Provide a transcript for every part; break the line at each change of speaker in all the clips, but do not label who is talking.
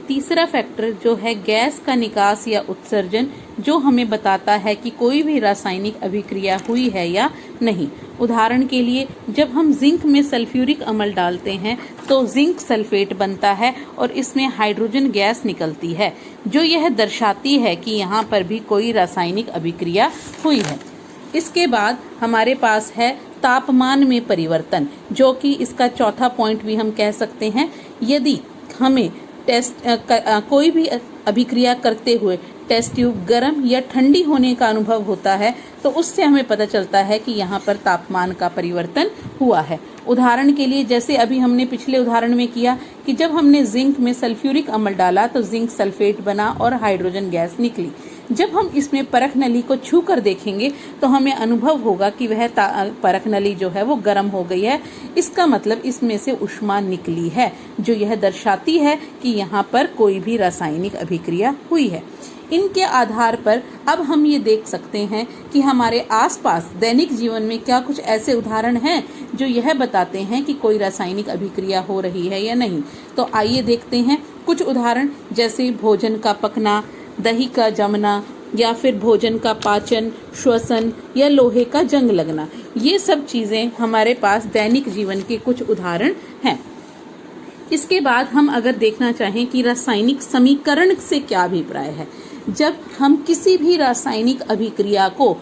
तीसरा फैक्टर जो है गैस का निकास या उत्सर्जन, जो हमें बताता है कि कोई भी रासायनिक अभिक्रिया हुई है या नहीं। उदाहरण के लिए जब हम जिंक में सल्फ्यूरिक अम्ल डालते हैं तो जिंक सल्फेट बनता है और इसमें हाइड्रोजन गैस निकलती है, जो यह दर्शाती है कि यहाँ पर भी कोई रासायनिक अभिक्रिया हुई है। इसके बाद हमारे पास है तापमान में परिवर्तन, जो कि इसका चौथा पॉइंट भी हम कह सकते हैं। यदि हमें कोई भी अभिक्रिया करते हुए टेस्ट ट्यूब गर्म या ठंडी होने का अनुभव होता है तो उससे हमें पता चलता है कि यहाँ पर तापमान का परिवर्तन हुआ है। उदाहरण के लिए जैसे अभी हमने पिछले उदाहरण में किया कि जब हमने जिंक में सल्फ्यूरिक अम्ल डाला तो जिंक सल्फेट बना और हाइड्रोजन गैस निकली। जब हम इसमें परख नली को छू कर देखेंगे तो हमें अनुभव होगा कि वह परख नली जो है वो गर्म हो गई है। इसका मतलब इसमें से ऊष्मा निकली है, जो यह दर्शाती है कि यहाँ पर कोई भी रासायनिक अभिक्रिया हुई है। इनके आधार पर अब हम ये देख सकते हैं कि हमारे आसपास दैनिक जीवन में क्या कुछ ऐसे उदाहरण हैं जो यह बताते हैं कि कोई रासायनिक अभिक्रिया हो रही है या नहीं। तो आइए देखते हैं कुछ उदाहरण, जैसे भोजन का पकना, दही का जमना, या फिर भोजन का पाचन, श्वसन या लोहे का जंग लगना। ये सब चीजें हमारे पास दैनिक जीवन के कुछ उदाहरण हैं। इसके बाद हम अगर देखना चाहें कि रासायनिक समीकरण से क्या अभिप्राय है, जब हम किसी भी रासायनिक अभिक्रिया को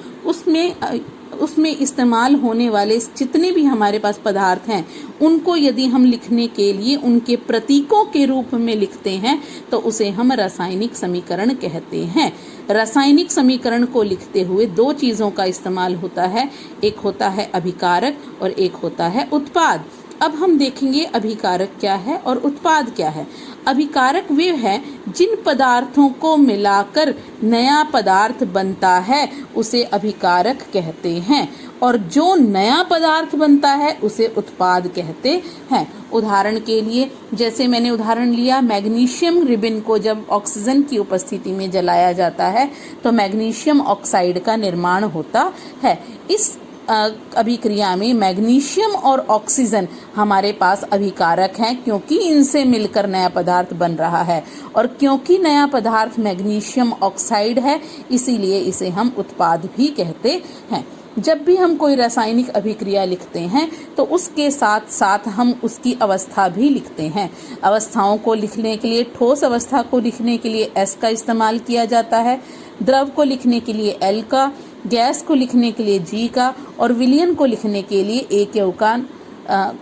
उसमें इस्तेमाल होने वाले जितने भी हमारे पास पदार्थ हैं उनको यदि हम लिखने के लिए उनके प्रतीकों के रूप में लिखते हैं तो उसे हम रासायनिक समीकरण कहते हैं। रासायनिक समीकरण को लिखते हुए दो चीजों का इस्तेमाल होता है, एक होता है अभिकारक और एक होता है उत्पाद। अब हम देखेंगे अभिकारक क्या है और उत्पाद क्या है। अभिकारक वे है जिन पदार्थों को मिलाकर नया पदार्थ बनता है उसे अभिकारक कहते हैं, और जो नया पदार्थ बनता है उसे उत्पाद कहते हैं। उदाहरण के लिए जैसे मैंने उदाहरण लिया, मैग्नीशियम रिबिन को जब ऑक्सीजन की उपस्थिति में जलाया जाता है तो मैग्नीशियम ऑक्साइड का निर्माण होता है। इस अभिक्रिया में मैग्नीशियम और ऑक्सीजन हमारे पास अभिकारक हैं, क्योंकि इनसे मिलकर नया पदार्थ बन रहा है, और क्योंकि नया पदार्थ मैग्नीशियम ऑक्साइड है इसीलिए इसे हम उत्पाद भी कहते हैं। जब भी हम कोई रासायनिक अभिक्रिया लिखते हैं तो उसके साथ साथ हम उसकी अवस्था भी लिखते हैं। अवस्थाओं को लिखने के लिए ठोस अवस्था को लिखने के लिए S का इस्तेमाल किया जाता है, द्रव को लिखने के लिए L का, गैस को लिखने के लिए G का, और विलयन को लिखने के लिए A के उकान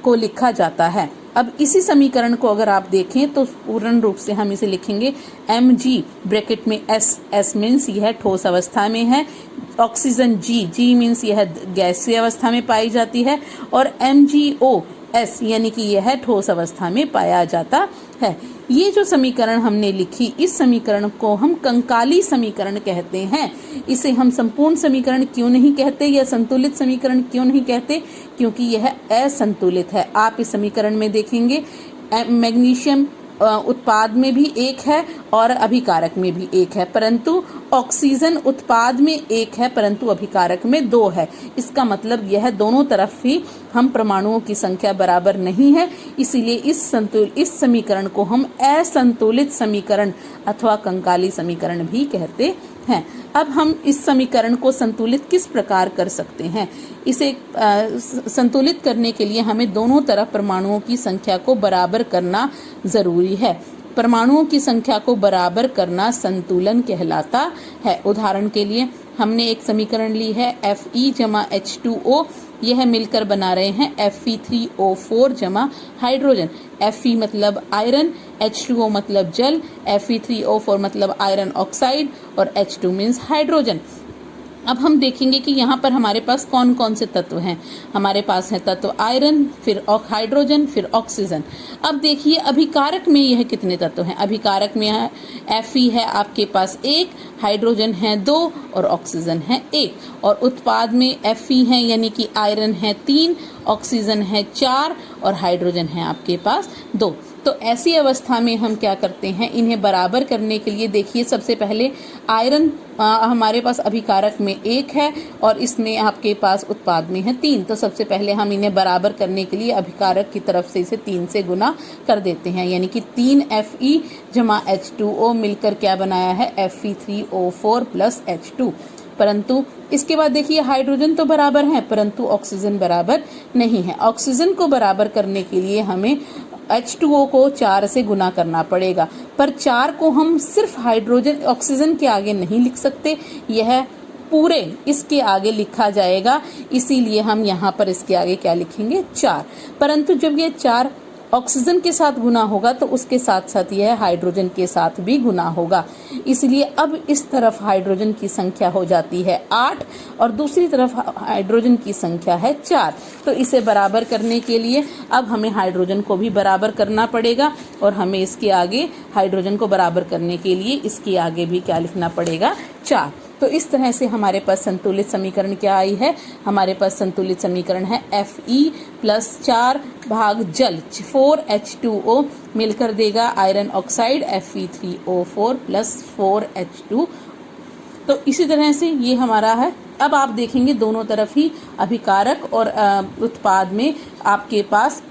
को लिखा जाता है। अब इसी समीकरण को अगर आप देखें तो पूर्ण रूप से हम इसे लिखेंगे Mg ब्रैकेट में S मीन्स यह ठोस अवस्था में है, ऑक्सीजन G मीन्स यह गैसीय अवस्था में पाई जाती है, और MgOS यानी कि यह ठोस अवस्था में पाया जाता है। ये जो समीकरण हमने लिखी, इस समीकरण को हम कंकाली समीकरण कहते हैं। इसे हम संपूर्ण समीकरण क्यों नहीं कहते या संतुलित समीकरण क्यों नहीं कहते, क्योंकि यह असंतुलित है। आप इस समीकरण में देखेंगे मैग्नीशियम उत्पाद में भी एक है और अभिकारक में भी एक है, परंतु ऑक्सीजन उत्पाद में एक है परंतु अभिकारक में दो है। इसका मतलब यह दोनों तरफ ही हम परमाणुओं की संख्या बराबर नहीं है, इसीलिए इस समीकरण को हम असंतुलित समीकरण अथवा कंकाली समीकरण भी कहते हैं। अब हम इस समीकरण को संतुलित किस प्रकार कर सकते हैं? इसे संतुलित करने के लिए हमें दोनों तरफ परमाणुओं की संख्या को बराबर करना जरूरी है। परमाणुओं की संख्या को बराबर करना संतुलन कहलाता है। उदाहरण के लिए हमने एक समीकरण ली है Fe जमा H2O, यह मिलकर बना रहे हैं Fe3O4 जमा हाइड्रोजन। Fe मतलब आयरन, H2O मतलब जल, Fe3O4 मतलब आयरन ऑक्साइड और H2 मीन्स हाइड्रोजन। अब हम देखेंगे कि यहाँ पर हमारे पास कौन कौन से तत्व हैं। हमारे पास है तत्व आयरन, फिर हाइड्रोजन, फिर ऑक्सीजन। अब देखिए अभिकारक में यह कितने तत्व हैं। अभिकारक में Fe है आपके पास 1, हाइड्रोजन है 2 और ऑक्सीजन है 1, और उत्पाद में Fe है यानी कि आयरन है 3, ऑक्सीजन है 4 और हाइड्रोजन है आपके पास 2। तो ऐसी अवस्था में हम क्या करते हैं, इन्हें बराबर करने के लिए देखिए सबसे पहले आयरन हमारे पास अभिकारक में 1 है और इसमें आपके पास उत्पाद में है 3। तो सबसे पहले हम इन्हें बराबर करने के लिए अभिकारक की तरफ से इसे 3 से गुना कर देते हैं, यानी कि 3Fe जमा H2O मिलकर क्या बनाया है, Fe3O4 प्लस H2। परंतु इसके बाद देखिए हाइड्रोजन तो बराबर है परंतु ऑक्सीजन बराबर नहीं है। ऑक्सीजन को बराबर करने के लिए हमें H2O को 4 से गुना करना पड़ेगा, पर 4 को हम सिर्फ हाइड्रोजन ऑक्सीजन के आगे नहीं लिख सकते, यह पूरे इसके आगे लिखा जाएगा, इसीलिए हम यहाँ पर इसके आगे क्या लिखेंगे, 4। परंतु जब ये 4 ऑक्सीजन के साथ गुना होगा तो उसके साथ साथ यह हाइड्रोजन के साथ भी गुना होगा, इसलिए अब इस तरफ हाइड्रोजन की संख्या हो जाती है 8 और दूसरी तरफ हाइड्रोजन की संख्या है 4। तो इसे बराबर करने के लिए अब हमें हाइड्रोजन को भी बराबर करना पड़ेगा और हमें इसके आगे हाइड्रोजन को बराबर करने के लिए इसके आगे भी क्या लिखना पड़ेगा, 4। तो इस तरह से हमारे पास संतुलित समीकरण क्या आई है, हमारे पास संतुलित समीकरण है Fe प्लस 4 भाग जल 4H2O मिलकर देगा iron oxide Fe3O4 plus 4H2। तो इसी तरह से ये हमारा है। अब आप देखेंगे दोनों तरफ ही अभिकारक और उत्पाद में आपके पास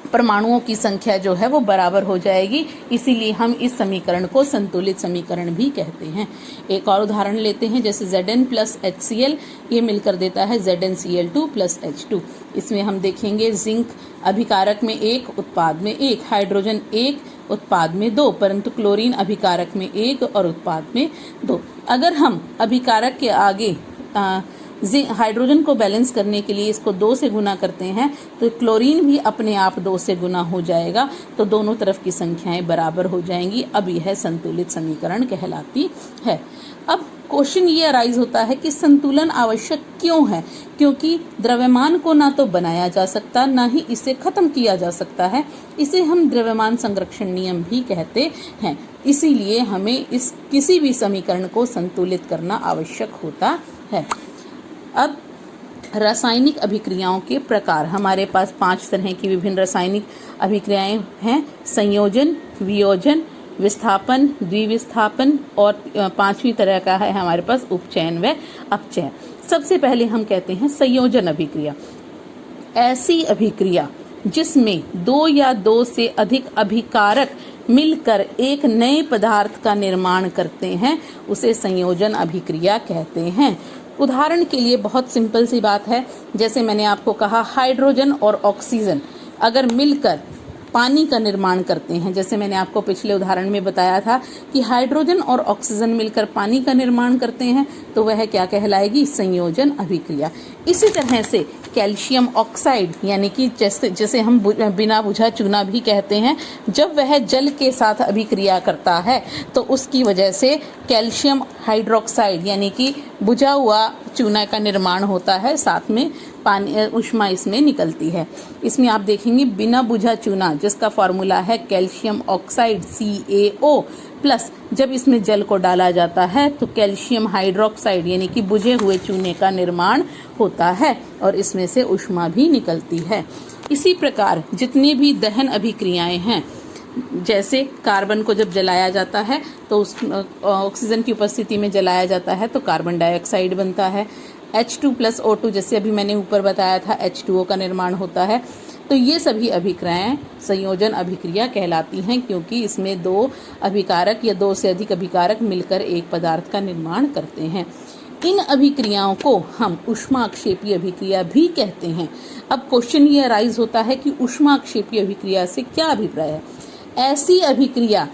परमाणुओं की संख्या जो है वो बराबर हो जाएगी, इसीलिए हम इस समीकरण को संतुलित समीकरण भी कहते हैं। एक और उदाहरण लेते हैं, जैसे Zn प्लस HCl ये मिलकर देता है ZnCl2 प्लस H2। इसमें हम देखेंगे जिंक अभिकारक में 1 उत्पाद में 1, हाइड्रोजन 1 उत्पाद में 2, परंतु क्लोरीन अभिकारक में 1 और उत्पाद में 2। अगर हम अभिकारक के आगे हाइड्रोजन को बैलेंस करने के लिए इसको 2 से गुना करते हैं तो क्लोरीन भी अपने आप 2 से गुना हो जाएगा, तो दोनों तरफ की संख्याएं बराबर हो जाएंगी। अब यह संतुलित समीकरण कहलाती है। अब क्वेश्चन ये अराइज होता है कि संतुलन आवश्यक क्यों है, क्योंकि द्रव्यमान को ना तो बनाया जा सकता ना ही इसे खत्म किया जा सकता है, इसे हम द्रव्यमान संरक्षण नियम भी कहते हैं। इसीलिए हमें इस किसी भी समीकरण को संतुलित करना आवश्यक होता है। अब रासायनिक अभिक्रियाओं के प्रकार, हमारे पास 5 तरह की विभिन्न रासायनिक अभिक्रियाएं हैं, संयोजन, वियोजन, विस्थापन, द्विविस्थापन और 5वीं तरह का है हमारे पास उपचयन व अपचयन। सबसे पहले हम कहते हैं संयोजन अभिक्रिया। ऐसी अभिक्रिया जिसमें 2 या 2 से अधिक अभिकारक मिलकर एक नए पदार्थ का निर्माण करते हैं उसे संयोजन अभिक्रिया कहते हैं। उदाहरण के लिए बहुत सिंपल सी बात है, जैसे मैंने आपको कहा हाइड्रोजन और ऑक्सीजन अगर मिलकर पानी का निर्माण करते हैं, जैसे मैंने आपको पिछले उदाहरण में बताया था कि हाइड्रोजन और ऑक्सीजन मिलकर पानी का निर्माण करते हैं, तो वह क्या कहलाएगी, संयोजन अभिक्रिया। इसी तरह से कैल्शियम ऑक्साइड यानी कि जैसे हम बिना बुझा चूना भी कहते हैं, जब वह जल के साथ अभिक्रिया करता है तो उसकी वजह से कैल्शियम हाइड्रोक्साइड यानी कि बुझा हुआ चूना का निर्माण होता है, साथ में पानी ऊष्मा इसमें निकलती है। इसमें आप देखेंगे बिना बुझा चूना जिसका फॉर्मूला है कैल्शियम ऑक्साइड CaO प्लस, जब इसमें जल को डाला जाता है तो कैल्शियम हाइड्रोक्साइड यानी कि बुझे हुए चूने का निर्माण होता है और इसमें से ऊष्मा भी निकलती है। इसी प्रकार जितनी भी दहन अभिक्रियाएं हैं, जैसे कार्बन को जब जलाया जाता है तो उस ऑक्सीजन की उपस्थिति में जलाया जाता है तो कार्बन डाइऑक्साइड बनता है। H2 प्लस O2 जैसे अभी मैंने ऊपर बताया था H2O का निर्माण होता है। तो ये सभी अभिक्रियाएं संयोजन अभिक्रिया कहलाती हैं, क्योंकि इसमें 2 अभिकारक या 2 से अधिक अभिकारक मिलकर एक पदार्थ का निर्माण करते हैं। इन अभिक्रियाओं को हम ऊष्माक्षेपीय अभिक्रिया भी कहते हैं। अब क्वेश्चन ये अराइज होता है कि ऊष्माक्षेपीय अभिक्रिया से क्या अभिप्राय है। ऐसी अभिक्रिया